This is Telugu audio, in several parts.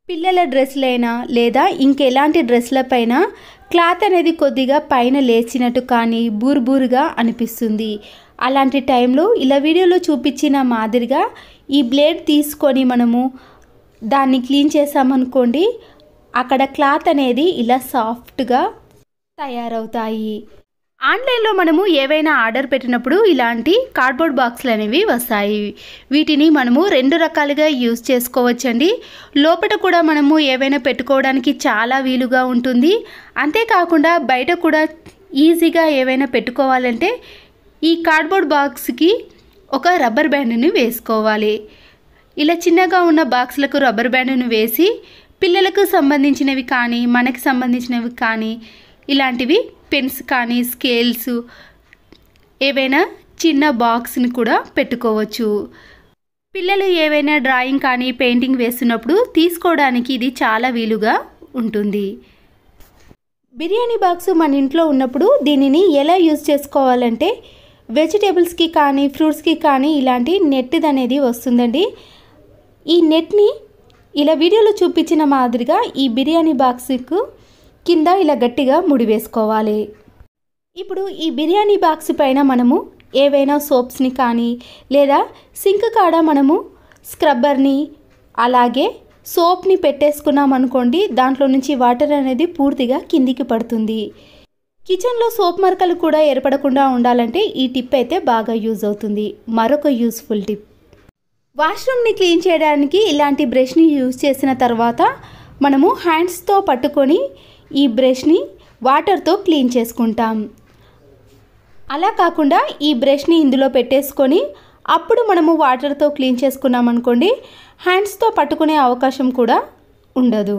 పిల్లల డ్రెస్లైనా లేదా ఇంకెలాంటి డ్రెస్లపైన క్లాత్ అనేది కొద్దిగా పైన లేచినట్టు కానీ బూరుబూరుగా అనిపిస్తుంది. అలాంటి టైంలో ఇలా వీడియోలో చూపించిన మాదిరిగా ఈ బ్లేడ్ తీసుకొని మనము దాన్ని క్లీన్ చేసామనుకోండి, అక్కడ క్లాత్ అనేది ఇలా సాఫ్ట్గా తయారవుతాయి. ఆన్లైన్లో మనము ఏవైనా ఆర్డర్ పెట్టినప్పుడు ఇలాంటి కార్డ్బోర్డ్ బాక్సులు అనేవి వస్తాయి. వీటిని మనము 2 రకాలుగా యూజ్ చేసుకోవచ్చండి. లోపల కూడా మనము ఏవైనా పెట్టుకోవడానికి చాలా వీలుగా ఉంటుంది. అంతేకాకుండా బయట కూడా ఈజీగా ఏవైనా పెట్టుకోవాలంటే ఈ కార్డ్బోర్డ్ బాక్స్కి ఒక రబ్బర్ బ్యాండ్ని వేసుకోవాలి. ఇలా చిన్నగా ఉన్న బాక్సులకు రబ్బర్ బ్యాండ్ను వేసి పిల్లలకు సంబంధించినవి కానీ మనకి సంబంధించినవి కానీ ఇలాంటివి పెన్స్ కానీ స్కేల్స్ ఏవైనా చిన్న బాక్స్ని కూడా పెట్టుకోవచ్చు. పిల్లలు ఏవైనా డ్రాయింగ్ కానీ పెయింటింగ్ వేస్తున్నప్పుడు తీసుకోవడానికి ఇది చాలా వీలుగా ఉంటుంది. బిర్యానీ బాక్స్ మన ఇంట్లో ఉన్నప్పుడు దీనిని ఎలా యూజ్ చేసుకోవాలంటే వెజిటేబుల్స్కి కానీ ఫ్రూట్స్కి కానీ ఇలాంటి నెట్ అనేది వస్తుందండి. ఈ నెట్ని ఇలా వీడియోలో చూపించిన మాదిరిగా ఈ బిర్యానీ బాక్స్కు కింద ఇలా గట్టిగా ముడివేసుకోవాలి. ఇప్పుడు ఈ బిర్యానీ బాక్స్ పైన మనము ఏవైనా సోప్స్ని కానీ లేదా సింక్ కాడ మనము స్క్రబ్బర్ని అలాగే సోప్ని పెట్టేసుకున్నాం అనుకోండి, దాంట్లో నుంచి వాటర్ అనేది పూర్తిగా కిందికి పడుతుంది. కిచెన్లో సోప్ మరకలు కూడా ఏర్పడకుండా ఉండాలంటే ఈ టిప్ అయితే బాగా యూజ్ అవుతుంది. మరొక యూస్ఫుల్ టిప్, వాష్రూమ్ని క్లీన్ చేయడానికి ఇలాంటి బ్రష్ని యూజ్ చేసిన తర్వాత మనము హ్యాండ్స్తో పట్టుకొని ఈ బ్రష్ని వాటర్తో క్లీన్ చేసుకుంటాం. అలా కాకుండా ఈ బ్రష్ని ఇందులో పెట్టేసుకొని అప్పుడు మనము వాటర్తో క్లీన్ చేసుకున్నాం అనుకోండి, హ్యాండ్స్తో పట్టుకునే అవకాశం కూడా ఉండదు.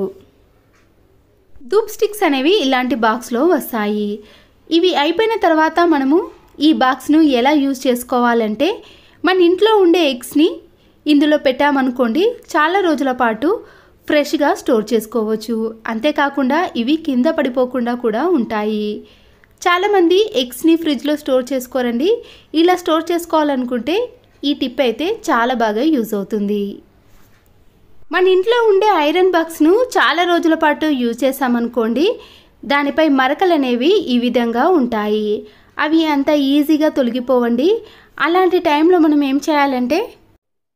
ధూప్ స్టిక్స్ అనేవి ఇలాంటి బాక్స్లో వస్తాయి. ఇవి అయిపోయిన తర్వాత మనము ఈ బాక్స్ను ఎలా యూజ్ చేసుకోవాలంటే మన ఇంట్లో ఉండే ఎగ్స్ని ఇందులో పెట్టామనుకోండి, చాలా రోజుల పాటు ఫ్రెష్గా స్టోర్ చేసుకోవచ్చు. అంతేకాకుండా ఇవి కింద పడిపోకుండా కూడా ఉంటాయి. చాలామంది ఎగ్స్ని ఫ్రిడ్జ్లో స్టోర్ చేసుకోరండి. ఇలా స్టోర్ చేసుకోవాలనుకుంటే ఈ టిప్ అయితే చాలా బాగా యూజ్ అవుతుంది. మన ఇంట్లో ఉండే ఐరన్ బాక్స్ను చాలా రోజుల పాటు యూజ్ చేసామనుకోండి, దానిపై మరకలు అనేవి ఈ విధంగా ఉంటాయి. అవి అంత ఈజీగా తొలగిపోవండి. అలాంటి టైంలో మనం ఏం చేయాలంటే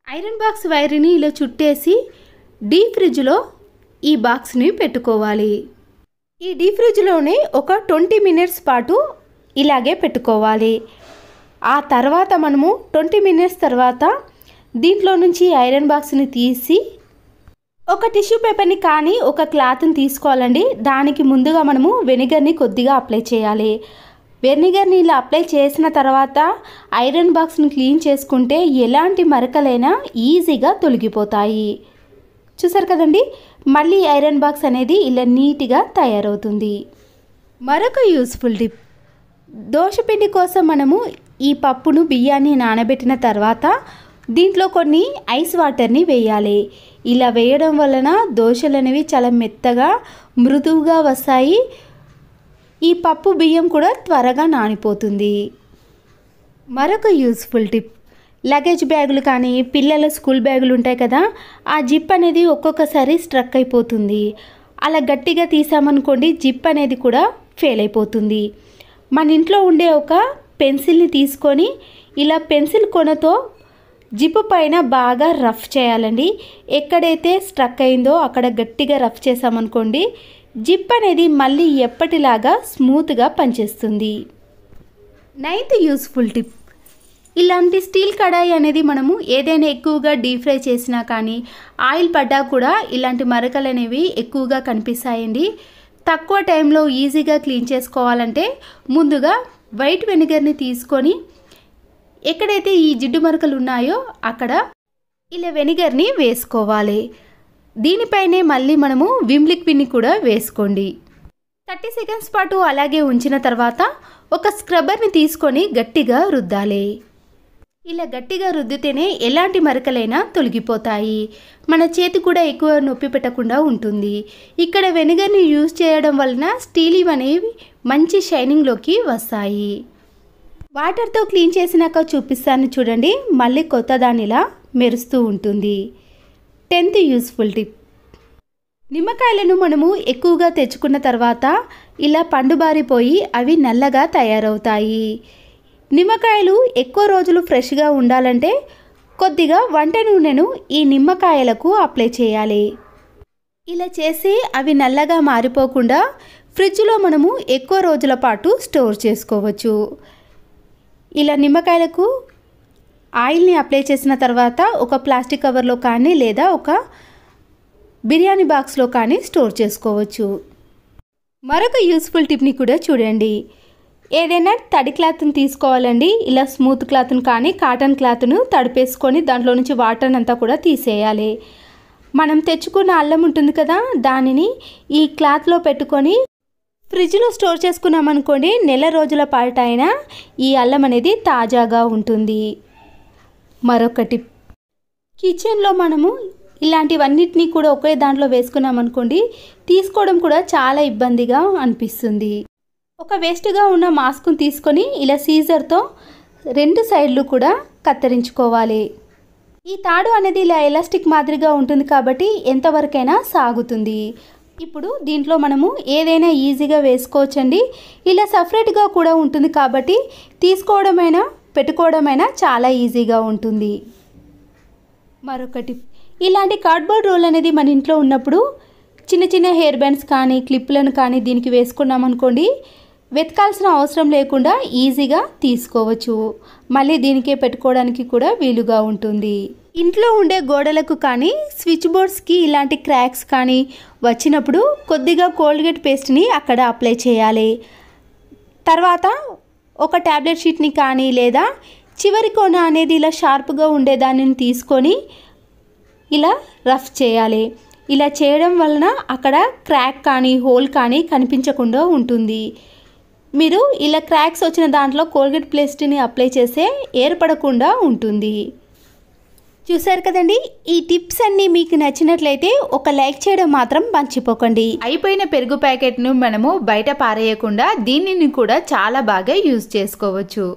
ఐరన్ బాక్స్ వైర్ని ఇలా చుట్టేసి డీప్ ఫ్రిడ్జ్లో ఈ బాక్స్ని పెట్టుకోవాలి. ఈ డీప్ ఫ్రిడ్జ్లోనే ఒక 20 మినిట్స్ పాటు ఇలాగే పెట్టుకోవాలి. ఆ తర్వాత మనము 20 మినిట్స్ తర్వాత దీంట్లో నుంచి ఐరన్ బాక్స్ని తీసి ఒక టిష్యూ పేపర్ని కానీ ఒక క్లాత్ని తీసుకోవాలండి. దానికి ముందుగా మనము వెనిగర్ని కొద్దిగా అప్లై చేయాలి. వెనిగర్ని ఇలా అప్లై చేసిన తర్వాత ఐరన్ బాక్స్ని క్లీన్ చేసుకుంటే ఎలాంటి మరకలైనా ఈజీగా తొలగిపోతాయి. చూసారు కదండి, మళ్ళీ ఐరన్ బాక్స్ అనేది ఇలా నీట్గా తయారవుతుంది. మరొక యూస్ఫుల్ టిప్, దోశపిండి కోసం మనము ఈ పప్పును బియ్యాన్ని నానబెట్టిన తర్వాత దీంట్లో కొన్ని ఐస్ వాటర్ని వేయాలి. ఇలా వేయడం వలన దోశలు అనేవి చాలా మెత్తగా మృదువుగా వస్తాయి. ఈ పప్పు బియ్యం కూడా త్వరగా నానిపోతుంది. మరొక యూస్ఫుల్ టిప్, లగేజ్ బ్యాగులు కానీ పిల్లల స్కూల్ బ్యాగులు ఉంటాయి కదా, ఆ జిప్ అనేది ఒక్కొక్కసారి స్ట్రక్ అయిపోతుంది. అలా గట్టిగా తీసామనుకోండి జిప్ అనేది కూడా ఫెయిల్ అయిపోతుంది. మన ఇంట్లో ఉండే ఒక పెన్సిల్ని తీసుకొని ఇలా పెన్సిల్ కొనతో జిప్ పైన బాగా రఫ్ చేయాలండి. ఎక్కడైతే స్ట్రక్ అయిందో అక్కడ గట్టిగా రఫ్ చేసామనుకోండి, జిప్ అనేది మళ్ళీ ఎప్పటిలాగా స్మూత్గా పనిచేస్తుంది. 9th యూస్ఫుల్ టిప్, ఇలాంటి స్టీల్ కడాయి అనేది మనము ఏదైనా ఎక్కువగా డీప్ ఫ్రై చేసినా కానీ ఆయిల్ పడ్డా కూడా ఇలాంటి మరకలు అనేవి ఎక్కువగా కనిపిస్తాయండి. తక్కువ టైంలో ఈజీగా క్లీన్ చేసుకోవాలంటే ముందుగా వైట్ వెనిగర్ని తీసుకొని ఎక్కడైతే ఈ జిడ్డు మరకలు ఉన్నాయో అక్కడ ఇలా వెనిగర్ని వేసుకోవాలి. దీనిపైనే మళ్ళీ మనము విమ్ లిక్విడ్ని కూడా వేసుకోండి. 30 సెకండ్స్ పాటు అలాగే ఉంచిన తర్వాత ఒక స్క్రబ్బర్ని తీసుకొని గట్టిగా రుద్దాలి. ఇలా గట్టిగా రుద్దితేనే ఎలాంటి మరకలైనా తొలగిపోతాయి. మన చేతి కూడా ఎక్కువ నొప్పి పెట్టకుండా ఉంటుంది. ఇక్కడ వెనిగర్ని యూజ్ చేయడం వలన స్టీల్ అనేవి మంచి షైనింగ్లోకి వస్తాయి. వాటర్తో క్లీన్ చేసినాక చూపిస్తాను చూడండి, మళ్ళీ కొత్త దానిలా మెరుస్తూ ఉంటుంది. 10th యూస్ఫుల్ టిప్, నిమ్మకాయలను మనము ఎక్కువగా తెచ్చుకున్న తర్వాత ఇలా పండుబారిపోయి అవి నల్లగా తయారవుతాయి. నిమ్మకాయలు ఎక్కువ రోజులు ఫ్రెష్గా ఉండాలంటే కొద్దిగా వంట నూనెను ఈ నిమ్మకాయలకు అప్లై చేయాలి. ఇలా చేసి అవి నల్లగా మారిపోకుండా ఫ్రిడ్జ్లో మనము ఎక్కువ రోజుల పాటు స్టోర్ చేసుకోవచ్చు. ఇలా నిమ్మకాయలకు ఆయిల్ని అప్లై చేసిన తర్వాత ఒక ప్లాస్టిక్ కవర్లో కానీ లేదా ఒక బిర్యానీ బాక్స్లో కానీ స్టోర్ చేసుకోవచ్చు. మరొక యూస్ఫుల్ టిప్ని కూడా చూడండి. ఏదైనా తడి క్లాత్ని తీసుకోవాలండి. ఇలా స్మూత్ క్లాత్ను కానీ కాటన్ క్లాత్ను తడిపేసుకొని దాంట్లో నుంచి వాటర్ అంతా కూడా తీసేయాలి. మనం తెచ్చుకున్న అల్లం ఉంటుంది కదా, దానిని ఈ క్లాత్లో పెట్టుకొని ఫ్రిడ్జ్లో స్టోర్ చేసుకున్నామనుకోండి, నెల రోజుల పాటు అయినా ఈ అల్లం అనేది తాజాగా ఉంటుంది. మరొక టిప్, కిచెన్లో మనము ఇలాంటివన్నిటినీ కూడా ఒకే దాంట్లో వేసుకున్నామనుకోండి, తీసుకోవడం కూడా చాలా ఇబ్బందిగా అనిపిస్తుంది. ఒక వేస్ట్గా ఉన్న మాస్క్ను తీసుకొని ఇలా సీజర్తో 2 సైడ్లు కూడా కత్తిరించుకోవాలి. ఈ తాడు అనేది ఇలా ఎలాస్టిక్ మాదిరిగా ఉంటుంది కాబట్టి ఎంతవరకైనా సాగుతుంది. ఇప్పుడు దీంట్లో మనము ఏదైనా ఈజీగా వేసుకోవచ్చండి. ఇలా సపరేట్గా కూడా ఉంటుంది కాబట్టి తీసుకోవడమైనా పెట్టుకోవడమైనా చాలా ఈజీగా ఉంటుంది. మరొకటి, ఇలాంటి కార్డ్బోర్డ్ రోల్ అనేది మన ఇంట్లో ఉన్నప్పుడు చిన్న చిన్న హెయిర్ బ్యాండ్స్ కానీ క్లిప్లను కానీ దీనికి వేసుకున్నామనుకోండి, వెతకాల్సిన అవసరం లేకుండా ఈజీగా తీసుకోవచ్చు. మళ్ళీ దీనికే పెట్టుకోవడానికి కూడా వీలుగా ఉంటుంది. ఇంట్లో ఉండే గోడలకు కానీ స్విచ్ బోర్డ్స్కి ఇలాంటి క్రాక్స్ కానీ వచ్చినప్పుడు కొద్దిగా కోల్గేట్ పేస్ట్ని అక్కడ అప్లై చేయాలి. తర్వాత ఒక ట్యాబ్లెట్ షీట్ని కానీ లేదా చివరి కోన అనేది ఇలా షార్ప్గా ఉండే దానిని తీసుకొని ఇలా రఫ్ చేయాలి. ఇలా చేయడం వలన అక్కడ క్రాక్ కానీ హోల్ కానీ కనిపించకుండా ఉంటుంది. మీరు ఇలా క్రాక్స్ వచ్చిన దాంట్లో కోల్గేట్ పేస్ట్ని అప్లై చేస్తే ఏర్పడకుండా ఉంటుంది. చూసారు కదండి, ఈ టిప్స్ అన్నీ మీకు నచ్చినట్లయితే ఒక లైక్ చేయడం మాత్రం మర్చిపోకండి. అయిపోయిన పెరుగు ప్యాకెట్ను మనము బయట పారేయకుండా దీనిని కూడా చాలా బాగా యూజ్ చేసుకోవచ్చు.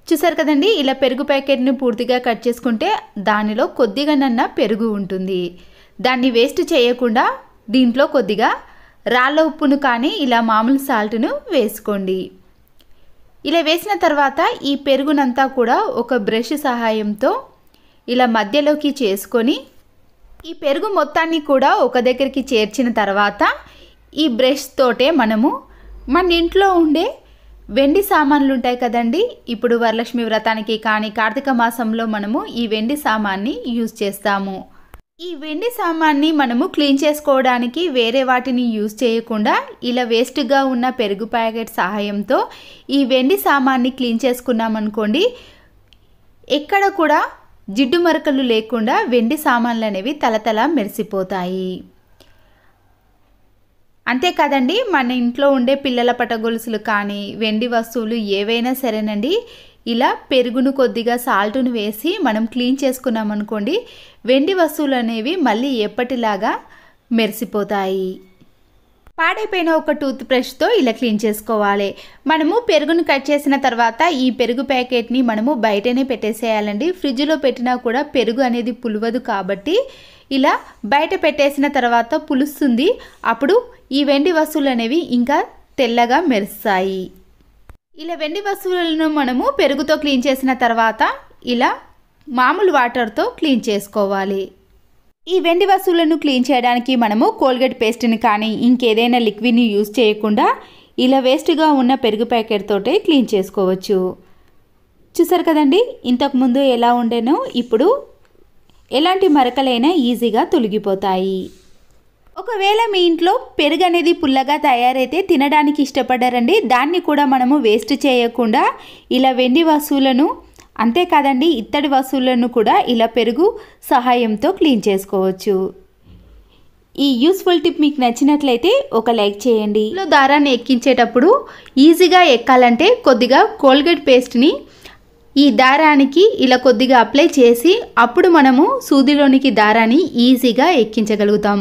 చూసారు కదండి, ఇలా పెరుగు ప్యాకెట్ను పూర్తిగా కట్ చేసుకుంటే దానిలో కొద్దిగానన్నా పెరుగు ఉంటుంది. దాన్ని వేస్ట్ చేయకుండా దీంట్లో కొద్దిగా రాళ్ళ ఉప్పును కానీ ఇలా మామూలు సాల్ట్ను వేసుకోండి. ఇలా వేసిన తర్వాత ఈ పెరుగునంతా కూడా ఒక బ్రష్ సహాయంతో ఇలా మధ్యలోకి చేసుకొని ఈ పెరుగు మొత్తాన్ని కూడా ఒక దగ్గరికి చేర్చిన తర్వాత ఈ బ్రష్ తోటే మనము మన ఇంట్లో ఉండే వెండి సామాన్లు ఉంటాయి కదండి. ఇప్పుడు వరలక్ష్మి వ్రతానికి కానీ కార్తీక మాసంలో మనము ఈ వెండి సామాన్ని యూజ్ చేస్తాము. ఈ వెండి సామాన్ని మనము క్లీన్ చేసుకోవడానికి వేరే వాటిని యూజ్ చేయకుండా ఇలా వేస్ట్గా ఉన్న పెరుగు ప్యాకెట్ సహాయంతో ఈ వెండి సామాన్ని క్లీన్ చేసుకున్నామనుకోండి, ఎక్కడ కూడా జిడ్డు మరకలు లేకుండా వెండి సామాన్లు అనేవి తలతల మెరిసిపోతాయి. అంతేకాదండి, మన ఇంట్లో ఉండే పిల్లల పటగొలుసులు కానీ వెండి వస్తువులు ఏవైనా సరేనండి, ఇలా పెరుగును కొద్దిగా సాల్ట్ను వేసి మనం క్లీన్ చేసుకున్నాం అనుకోండి, వెండి వస్తువులు అనేవి మళ్ళీ ఎప్పటిలాగా మెరిసిపోతాయి. పాడైపోయిన ఒక టూత్ బ్రష్తో ఇలా క్లీన్ చేసుకోవాలి. మనము పెరుగును కట్ చేసిన తర్వాత ఈ పెరుగు ప్యాకెట్ని మనము బయటనే పెట్టేసేయాలండి. ఫ్రిడ్జ్లో పెట్టినా కూడా పెరుగు అనేది పులవదు కాబట్టి ఇలా బయట పెట్టేసిన తర్వాత పులుస్తుంది. అప్పుడు ఈ వెండి వస్తువులు అనేవి ఇంకా తెల్లగా మెరుస్తాయి. ఇలా వెండి వస్తువులను మనము పెరుగుతో క్లీన్ చేసిన తర్వాత ఇలా మామూలు వాటర్తో క్లీన్ చేసుకోవాలి. ఈ వెండి వస్తువులను క్లీన్ చేయడానికి మనము కోల్గేట్ పేస్ట్ని కానీ ఇంకేదైనా లిక్విడ్ని యూజ్ చేయకుండా ఇలా వేస్ట్గా ఉన్న పెరుగు ప్యాకెట్ తోటే క్లీన్ చేసుకోవచ్చు. చూసారు కదండి, ఇంతకుముందు ఎలా ఉండేనో ఇప్పుడు ఎలాంటి మరకలైనా ఈజీగా తొలగిపోతాయి. ఒకవేళ మీ ఇంట్లో పెరుగు అనేది పుల్లగా తయారైతే తినడానికి ఇష్టపడ్డారండి, దాన్ని కూడా మనము వేస్ట్ చేయకుండా ఇలా వెండి వస్తువులను అంతేకాదండి ఇత్తడి వస్తువులను కూడా ఇలా పెరుగు సహాయంతో క్లీన్ చేసుకోవచ్చు. ఈ యూస్ఫుల్ టిప్ మీకు నచ్చినట్లయితే ఒక లైక్ చేయండి. దారాన్ని ఎక్కించేటప్పుడు ఈజీగా ఎక్కాలంటే కొద్దిగా కోల్గేట్ పేస్ట్ని ఈ దారానికి ఇలా కొద్దిగా అప్లై చేసి అప్పుడు మనము సూదిలోనికి దారాన్ని ఈజీగా ఎక్కించగలుగుతాం.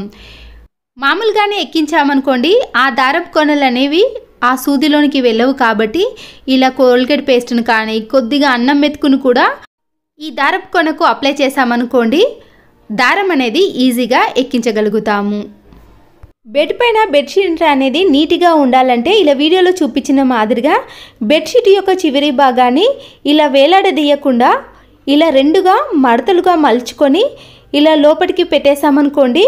మామూలుగానే ఎక్కించామనుకోండి ఆ దారపు కొనలు అనేవి ఆ సూదిలోనికి వెళ్ళవు కాబట్టి ఇలా కోల్గేట్ పేస్ట్ను కానీ కొద్దిగా అన్నం మెతుకును కూడా ఈ దారపు కొనకు అప్లై చేసామనుకోండి దారం అనేది ఈజీగా ఎక్కించగలుగుతాము. బెడ్ పైన బెడ్షీట్ అనేది నీట్గా ఉండాలంటే ఇలా వీడియోలో చూపించిన మాదిరిగా బెడ్షీట్ యొక్క చివరి భాగాన్ని ఇలా వేలాడదీయకుండా ఇలా రెండుగా మడతలుగా మలుచుకొని ఇలా లోపలికి పెట్టేసామనుకోండి,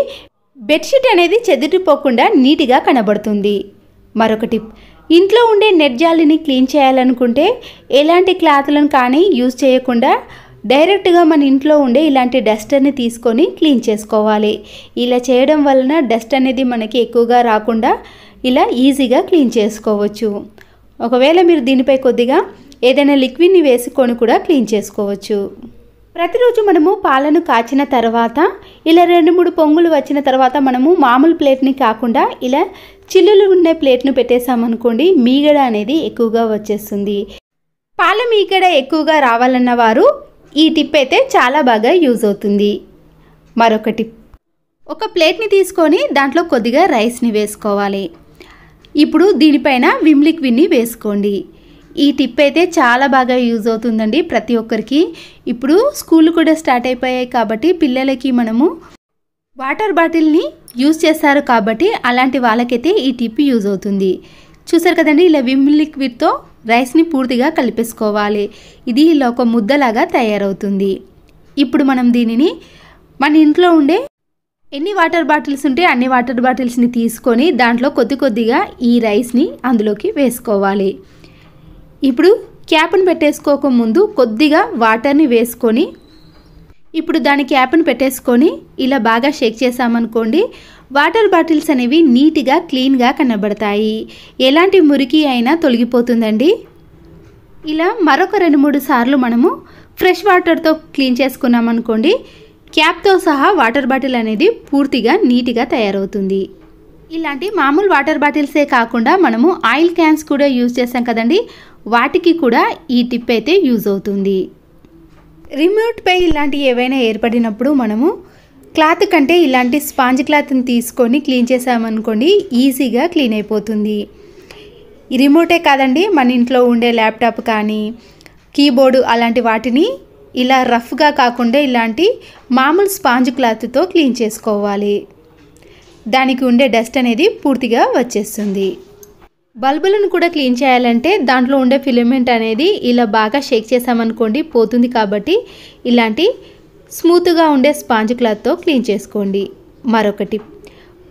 బెడ్షీట్ అనేది చెదిరిపోకుండా నీట్గా కనబడుతుంది. మరొక టిప్, ఇంట్లో ఉండే నెట్ జాలిని క్లీన్ చేయాలనుకుంటే ఎలాంటి క్లాత్లను కానీ యూజ్ చేయకుండా డైరెక్ట్గా మన ఇంట్లో ఉండే ఇలాంటి డస్టర్ని తీసుకొని క్లీన్ చేసుకోవాలి. ఇలా చేయడం వలన డస్ట్ అనేది మనకి ఎక్కువగా రాకుండా ఇలా ఈజీగా క్లీన్ చేసుకోవచ్చు. ఒకవేళ మీరు దీనిపై కొద్దిగా ఏదైనా లిక్విడ్ని వేసుకొని కూడా క్లీన్ చేసుకోవచ్చు. ప్రతిరోజు మనము పాలను కాచిన తర్వాత ఇలా 2-3 పొంగులు వచ్చిన తర్వాత మనము మామూలు ప్లేట్ని కాకుండా ఇలా చిల్లులు ఉండే ప్లేట్ను పెట్టేసామనుకోండి, మీగడ అనేది ఎక్కువగా వచ్చేస్తుంది. పాల మీగడ ఎక్కువగా రావాలన్న వారు ఈ టిప్ అయితే చాలా బాగా యూజ్ అవుతుంది. మరొక టిప్, ఒక ప్లేట్ని తీసుకొని దాంట్లో కొద్దిగా రైస్ని వేసుకోవాలి. ఇప్పుడు దీనిపైన విమ్ లిక్విడ్ని వేసుకోండి. ఈ టిప్ అయితే చాలా బాగా యూజ్ అవుతుందండి ప్రతి ఒక్కరికి. ఇప్పుడు స్కూల్ కూడా స్టార్ట్ అయిపోయాయి కాబట్టి పిల్లలకి మనము వాటర్ బాటిల్ని యూజ్ చేస్తారు కాబట్టి అలాంటి వాళ్ళకైతే ఈ టిప్ యూజ్ అవుతుంది. చూసారు కదండి, ఇలా విమ్ లిక్విడ్తో రైస్ని పూర్తిగా కలిపేసుకోవాలి. ఇది ఇలా ఒక ముద్దలాగా తయారవుతుంది. ఇప్పుడు మనం దీనిని మన ఇంట్లో ఉండే ఎన్ని వాటర్ బాటిల్స్ ఉంటే అన్ని వాటర్ బాటిల్స్ని తీసుకొని దాంట్లో కొద్దిగా ఈ రైస్ని అందులోకి వేసుకోవాలి. ఇప్పుడు క్యాప్ని పెట్టేసుకోక ముందు కొద్దిగా వాటర్ని వేసుకొని ఇప్పుడు దాని క్యాప్ని పెట్టేసుకొని ఇలా బాగా షేక్ చేసామనుకోండి, వాటర్ బాటిల్స్ అనేవి నీట్గా క్లీన్గా కనబడతాయి. ఎలాంటి మురికి అయినా తొలగిపోతుందండి. ఇలా మరొక 2-3 సార్లు మనము ఫ్రెష్ వాటర్తో క్లీన్ చేసుకున్నామనుకోండి, క్యాప్తో సహా వాటర్ బాటిల్ అనేది పూర్తిగా నీట్గా తయారవుతుంది. ఇలాంటి మామూలు వాటర్ బాటిల్సే కాకుండా మనము ఆయిల్ క్యాన్స్ కూడా యూజ్ చేస్తాం కదండి, వాటికి కూడా ఈ టిప్ అయితే యూజ్ అవుతుంది. రిమోట్పై ఇలాంటివి ఏవైనా ఏర్పడినప్పుడు మనము క్లాత్ కంటే ఇలాంటి స్పాంజ్ క్లాత్ని తీసుకొని క్లీన్ చేసామనుకోండి, ఈజీగా క్లీన్ అయిపోతుంది. ఈ రిమోటే కాదండి, మన ఇంట్లో ఉండే ల్యాప్టాప్ కానీ కీబోర్డు అలాంటి వాటిని ఇలా రఫ్గా కాకుండా ఇలాంటి మామూలు స్పాంజ్ క్లాత్తో క్లీన్ చేసుకోవాలి. దానికి ఉండే డస్ట్ అనేది పూర్తిగా వచ్చేస్తుంది. బల్బులను కూడా క్లీన్ చేయాలంటే దాంట్లో ఉండే ఫిలమెంట్ అనేది ఇలా బాగా షేక్ చేసామనుకోండి పోతుంది. కాబట్టి ఇలాంటి స్మూత్గా ఉండే స్పాంజ్ క్లాత్తో క్లీన్ చేసుకోండి. మరొకటి,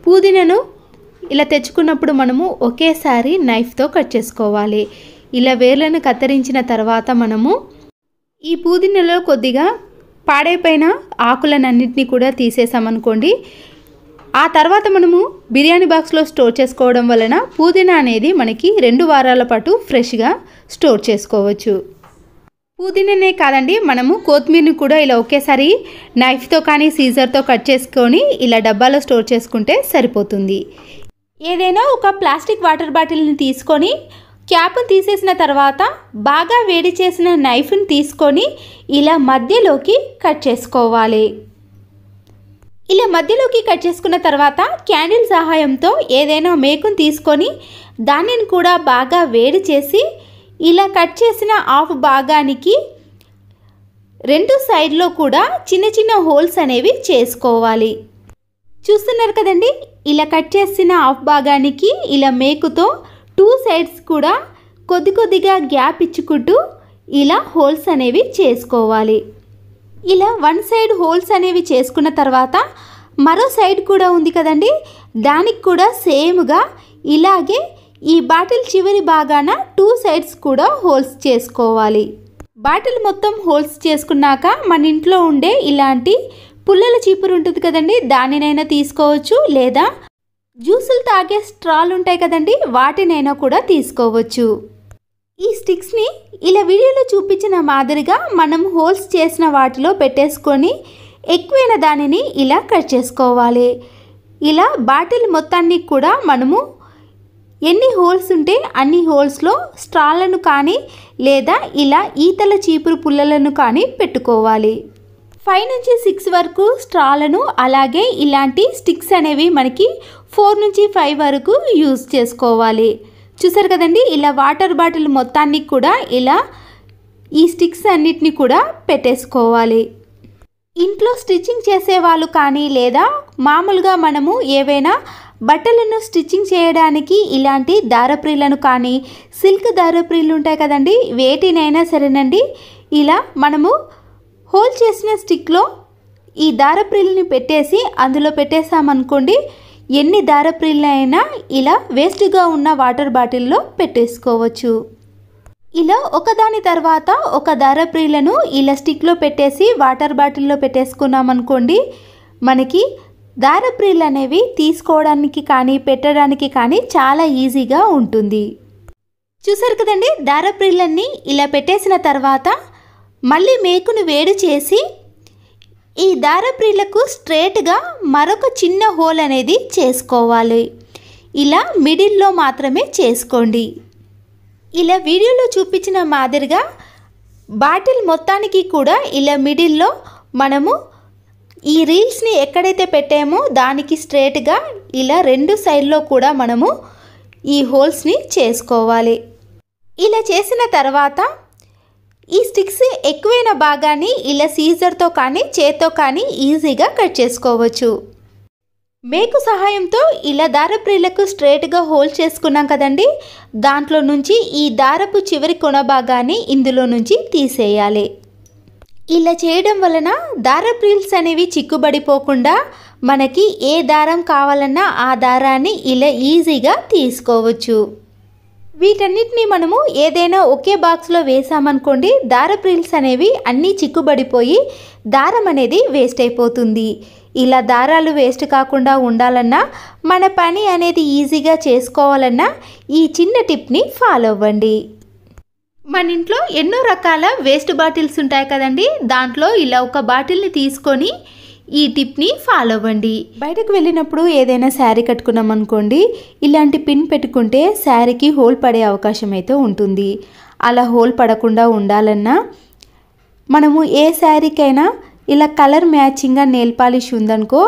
పుదీనాను ఇలా తెచ్చుకున్నప్పుడు మనము ఒకేసారి నైఫ్తో కట్ చేసుకోవాలి. ఇలా వేర్లను కత్తిరించిన తర్వాత మనము ఈ పుదీనాలో కొద్దిగా పాడైపోయిన ఆకులన్నింటినీ కూడా తీసేసామనుకోండి, ఆ తర్వాత మనము బిర్యానీ బాక్స్లో స్టోర్ చేసుకోవడం వలన పుదీనా అనేది మనకి 2 వారాల పాటు ఫ్రెష్గా స్టోర్ చేసుకోవచ్చు. పుదీనానే కాదండి, మనము కొత్తిమీరని కూడా ఇలా ఒకేసారి నైఫ్తో కానీ సీజర్తో కట్ చేసుకొని ఇలా డబ్బాలో స్టోర్ చేసుకుంటే సరిపోతుంది. ఏదైనా ఒక ప్లాస్టిక్ వాటర్ బాటిల్ని తీసుకొని క్యాప్ని తీసేసిన తర్వాత బాగా వేడి చేసిన నైఫ్ని తీసుకొని ఇలా మధ్యలోకి కట్ చేసుకోవాలి. ఇలా మధ్యలోకి కట్ చేసుకున్న తర్వాత క్యాండిల్ సహాయంతో ఏదైనా మేకుని తీసుకొని దానిని కూడా బాగా వేడి చేసి ఇలా కట్ చేసిన హాఫ్ భాగానికి 2 సైడ్లో కూడా చిన్న హోల్స్ అనేవి చేసుకోవాలి. చూస్తున్నారు కదండి, ఇలా కట్ చేసిన హాఫ్ భాగానికి ఇలా మేకుతో 2 సైడ్స్ కూడా కొద్దిగా గ్యాప్ ఇచ్చుకుంటూ ఇలా హోల్స్ అనేవి చేసుకోవాలి. ఇలా 1 సైడ్ హోల్స్ అనేవి చేసుకున్న తర్వాత మరో సైడ్ కూడా ఉంది కదండి, దానికి కూడా సేమ్గా ఇలాగే ఈ బాటిల్ చివరి భాగాన 2 సైడ్స్ కూడా హోల్స్ చేసుకోవాలి. బాటిల్ మొత్తం హోల్స్ చేసుకున్నాక మన ఇంట్లో ఉండే ఇలాంటి పుల్లల చీపురు ఉంటుంది కదండి, దానినైనా తీసుకోవచ్చు, లేదా జ్యూసులు తాగే స్ట్రాలు ఉంటాయి కదండి, వాటినైనా కూడా తీసుకోవచ్చు. ఈ స్టిక్స్ని ఇలా వీడియోలో చూపించిన మాదిరిగా మనం హోల్స్ చేసిన వాటిలో పెట్టేసుకొని ఎక్కువైన దానిని ఇలా కట్ చేసుకోవాలి. ఇలా బాటిల్ మొత్తాన్ని కూడా మనము ఎన్ని హోల్స్ ఉంటే అన్ని హోల్స్లో స్ట్రాలను కానీ లేదా ఇలా ఈతల చీపురు పుల్లలను కానీ పెట్టుకోవాలి. 5 నుంచి 6 వరకు స్ట్రాలను అలాగే ఇలాంటి స్టిక్స్ అనేవి మనకి 4 నుంచి 5 వరకు యూజ్ చేసుకోవాలి. చూసారు కదండి, ఇలా వాటర్ బాటిల్ మొత్తాన్ని కూడా ఇలా ఈ స్టిక్స్ అన్నిటిని కూడా పెట్టేసుకోవాలి. ఇంట్లో స్టిచ్చింగ్ చేసే వాళ్ళు కానీ లేదా మామూలుగా మనము ఏవైనా బట్టలను స్టిచ్చింగ్ చేయడానికి ఇలాంటి దారప్రీలను కానీ సిల్క్ దారప్రీలు ఉంటాయి కదండి, వేటినైనా సరేనండి ఇలా మనము హోల్ చేసిన స్టిక్లో ఈ దారప్రీల్ని పెట్టేసి అందులో పెట్టేసామనుకోండి, ఎన్ని దారప్రీలైనా ఇలా వేస్ట్గా ఉన్న వాటర్ బాటిల్లో పెట్టేసుకోవచ్చు. ఇలా ఒకదాని తర్వాత ఒక దారప్రీలను ఇలా స్టిక్లో పెట్టేసి వాటర్ బాటిల్లో పెట్టేసుకున్నామనుకోండి, మనకి దారప్రీలు అనేవి తీసుకోవడానికి కానీ పెట్టడానికి కానీ చాలా ఈజీగా ఉంటుంది. చూసారు కదండి, దారప్రీలన్నీ ఇలా పెట్టేసిన తర్వాత మళ్ళీ మేకును వేడి చేసి ఈ దారప్రీలకు స్ట్రేట్గా మరొక చిన్న హోల్ అనేది చేసుకోవాలి. ఇలా మిడిల్లో మాత్రమే చేసుకోండి. ఇలా వీడియోలో చూపించిన మాదిరిగా బాటిల్ మొత్తానికి కూడా ఇలా మిడిల్లో మనము ఈ రీల్స్ని ఎక్కడైతే పెట్టామో దానికి స్ట్రేట్గా ఇలా రెండు సైడ్లో కూడా మనము ఈ హోల్స్ని చేసుకోవాలి. ఇలా చేసిన తర్వాత ఈ స్టిక్స్ ఎక్కువైన భాగాన్ని ఇలా సీజర్తో కానీ చేత్తో కానీ ఈజీగా కట్ చేసుకోవచ్చు. మేకు సహాయంతో ఇలా దారప్రీలకు స్ట్రేట్గా హోల్ చేసుకున్నాం కదండి, దాంట్లో నుంచి ఈ దారపు చివరి కొన భాగాన్ని ఇందులో నుంచి తీసేయాలి. ఇలా చేయడం వలన దారప్రీల్స్ అనేవి చిక్కుబడిపోకుండా మనకి ఏ దారం కావాలన్నా ఆ దారాన్ని ఇలా ఈజీగా తీసుకోవచ్చు. వీటన్నిటిని మనము ఏదైనా ఒకే బాక్స్లో వేసామనుకోండి, దారప్రీల్స్ అనేవి అన్నీ చిక్కుబడిపోయి దారం అనేది వేస్ట్ అయిపోతుంది. ఇలా దారాలు వేస్ట్ కాకుండా ఉండాలన్నా, మన పని అనేది ఈజీగా చేసుకోవాలన్నా ఈ చిన్న టిప్ని ఫాలో అవ్వండి. మన ఇంట్లో ఎన్నో రకాల వేస్ట్ బాటిల్స్ ఉంటాయి కదండి, దాంట్లో ఇలా ఒక బాటిల్ని తీసుకొని ఈ టిప్ని ఫాలో అవ్వండి. బయటకు వెళ్ళినప్పుడు ఏదైనా శారీ కట్టుకున్నాం అనుకోండి, ఇలాంటి పిన్ పెట్టుకుంటే శారీకి హోల్ పడే అవకాశం అయితే ఉంటుంది. అలా హోల్ పడకుండా ఉండాలన్నా మనము ఏ శారీకైనా ఇలా కలర్ మ్యాచింగ్గా నెయిల్ పాలిష్ ఉందనుకో,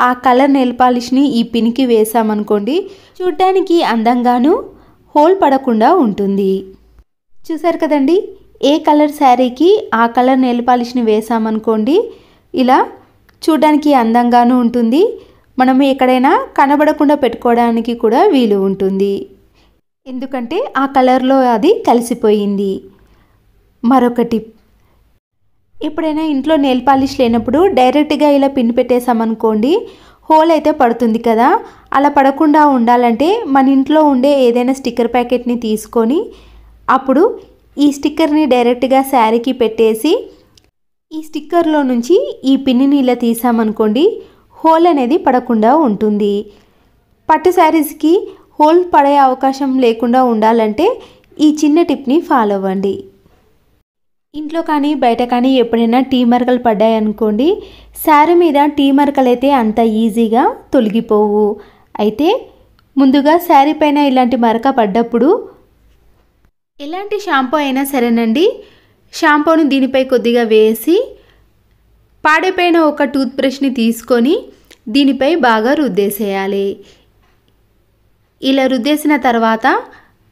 ఆ కలర్ నెయిల్ పాలిష్ని ఈ పిన్కి వేసామనుకోండి, చూడ్డానికి అందంగాను హోల్ పడకుండా ఉంటుంది. చూసారు కదండి, ఏ కలర్ శారీకి ఆ కలర్ నెయిల్ పాలిష్ని వేసామనుకోండి, ఇలా చూడ్డానికి అందంగాను ఉంటుంది. మనము ఎక్కడైనా కనబడకుండా పెట్టుకోవడానికి కూడా వీలు ఉంటుంది, ఎందుకంటే ఆ కలర్లో అది కలిసిపోయింది. మరొక టిప్, ఎప్పుడైనా ఇంట్లో నెయిల్ పాలిష్ లేనప్పుడు డైరెక్ట్గా ఇలా పిన్ పెట్టేసామనుకోండి, హోల్ అయితే పడుతుంది కదా. అలా పడకుండా ఉండాలంటే మన ఇంట్లో ఉండే ఏదైనా స్టిక్కర్ ప్యాకెట్ని తీసుకొని అప్పుడు ఈ స్టిక్కర్ని డైరెక్ట్గా శారీకి పెట్టేసి ఈ స్టిక్కర్లో నుంచి ఈ పిన్ని ఇలా తీసామనుకోండి, హోల్ అనేది పడకుండా ఉంటుంది. పట్టు శారీస్కి హోల్ పడే అవకాశం లేకుండా ఉండాలంటే ఈ చిన్న టిప్ని ఫాలో అవ్వండి. ఇంట్లో కానీ బయట కానీ ఎప్పుడైనా టీ మరకలు పడ్డాయనుకోండి, శారీ మీద టీ మరకలు అయితే అంత ఈజీగా తొలగిపోవు. అయితే ముందుగా శారీ పైన ఇలాంటి మరక పడ్డప్పుడు ఎలాంటి షాంపూ అయినా సరేనండి, షాంపూని దీనిపై కొద్దిగా వేసి పాడైపోయిన ఒక టూత్ బ్రష్ని తీసుకొని దీనిపై బాగా రుద్దేసేయాలి. ఇలా రుద్దేసిన తర్వాత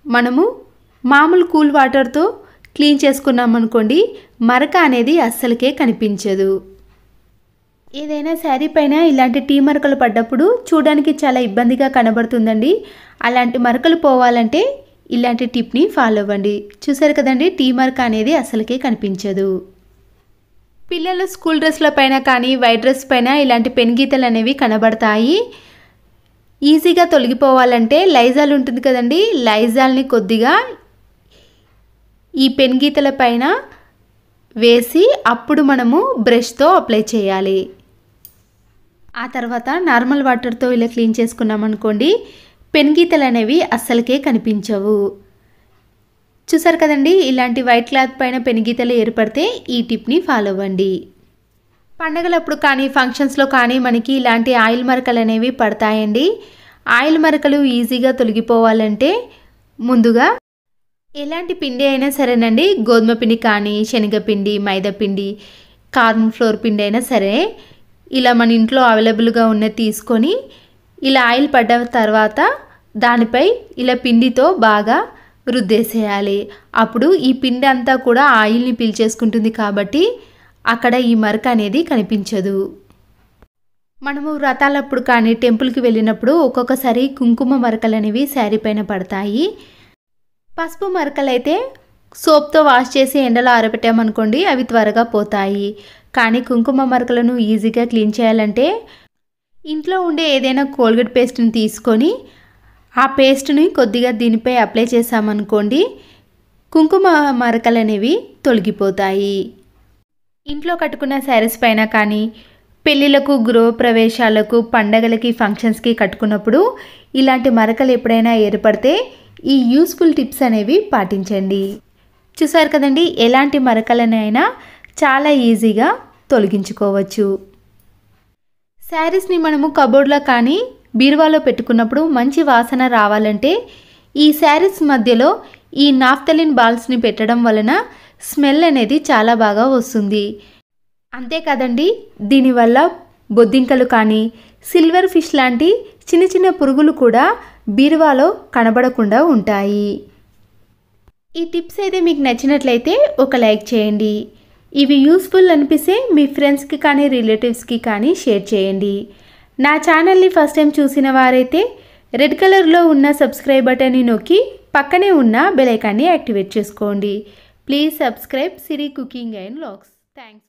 మనము మామూలు కూల్ వాటర్తో క్లీన్ చేసుకున్నామనుకోండి, మరక అనేది అస్సలకే కనిపించదు. ఏదైనా శారీ పైన ఇలాంటి టీ మరకలు పడ్డప్పుడు చూడడానికి చాలా ఇబ్బందిగా కనబడుతుందండి. అలాంటి మరకలు పోవాలంటే ఇలాంటి టిప్ని ఫాలో అవ్వండి. చూసారు కదండి, టీ మరక అనేది అస్సలకే కనిపించదు. పిల్లలు స్కూల్ డ్రెస్ల పైన కానీ వైట్ డ్రెస్ పైన ఇలాంటి పెన్ గీతలు అనేవి కనబడతాయి. ఈజీగా తొలగిపోవాలంటే లైజాల్ ఉంటుంది కదండి, లైజాల్ని కొద్దిగా ఈ పెన్ గీతల పైన వేసి అప్పుడు మనము బ్రష్తో అప్లై చేయాలి. ఆ తర్వాత నార్మల్ వాటర్తో ఇలా క్లీన్ చేసుకున్నామనుకోండి, పెన్ గీతలు అనేవి అస్సలకే కనిపించవు. చూసారు కదండి, ఇలాంటి వైట్ క్లాత్ పైన పెన్ గీతలు ఏర్పడితే ఈ టిప్ని ఫాలో అవ్వండి. పండగలప్పుడు కానీ ఫంక్షన్స్లో కానీ మనకి ఇలాంటి ఆయిల్ మరకలు అనేవి పడతాయండి. ఆయిల్ మరకలు ఈజీగా తొలగిపోవాలంటే ముందుగా ఎలాంటి పిండి అయినా సరేనండి, గోధుమ పిండి కానీ శనగపిండి, మైదాపిండి, కార్న్ ఫ్లోర్ పిండి అయినా సరే, ఇలా మన ఇంట్లో అవైలబుల్గా ఉన్నది తీసుకొని ఇలా ఆయిల్ పడ్డ తర్వాత దానిపై ఇలా పిండితో బాగా రుద్దేసేయాలి. అప్పుడు ఈ పిండి అంతా కూడా ఆయిల్ని పీల్చేసుకుంటుంది కాబట్టి అక్కడ ఈ మరక అనేది కనిపించదు. మనము వ్రతాలప్పుడు కానీ టెంపుల్కి వెళ్ళినప్పుడు ఒక్కొక్కసారి కుంకుమ మరకలు అనేవి శారీ పైన పడతాయి. పసుపు మరకలు అయితే సోప్తో వాష్ చేసి ఎండలో ఆరబెట్టామనుకోండి అవి త్వరగా పోతాయి. కానీ కుంకుమ మరకలను ఈజీగా క్లీన్ చేయాలంటే ఇంట్లో ఉండే ఏదైనా కోల్గేట్ పేస్ట్ని తీసుకొని ఆ పేస్ట్ని కొద్దిగా దీనిపై అప్లై చేసామనుకోండి కుంకుమ మరకలు అనేవి తొలగిపోతాయి. ఇంట్లో కట్టుకున్న శారీస్ పైన కానీ పెళ్ళిళ్ళకు గృహప్రవేశాలకు పండగలకి ఫంక్షన్స్కి కట్టుకున్నప్పుడు ఇలాంటి మరకలు ఎప్పుడైనా ఏర్పడితే ఈ యూస్ఫుల్ టిప్స్ అనేవి పాటించండి. చూసారు కదండి, ఎలాంటి మరకలనైనా చాలా ఈజీగా తొలగించుకోవచ్చు. శారీస్ని మనము కబోర్డ్లో కానీ బీరువాలో పెట్టుకున్నప్పుడు మంచి వాసన రావాలంటే ఈ శారీస్ మధ్యలో ఈ నాఫ్తలిన్ బాల్స్ని పెట్టడం వలన స్మెల్ అనేది చాలా బాగా వస్తుంది. అంతేకాదండి, దీనివల్ల బొద్దింకలు కానీ సిల్వర్ ఫిష్ లాంటి చిన్న చిన్న పురుగులు కూడా బీరువాలో కనబడకుండా ఉంటాయి. ఈ టిప్స్ అయితే మీకు నచ్చినట్లయితే ఒక లైక్ చేయండి. ఇవి యూస్ఫుల్ అనిపిస్తే మీ ఫ్రెండ్స్కి కానీ రిలేటివ్స్కి కానీ షేర్ చేయండి. నా ఛానల్ని ఫస్ట్ టైం చూసిన వారైతే రెడ్ కలర్లో ఉన్న సబ్స్క్రైబ్ బటన్ని నొక్కి పక్కనే ఉన్న బెల్ ఐకాన్ని యాక్టివేట్ చేసుకోండి. Please subscribe Siri cooking and vlogs. Thanks.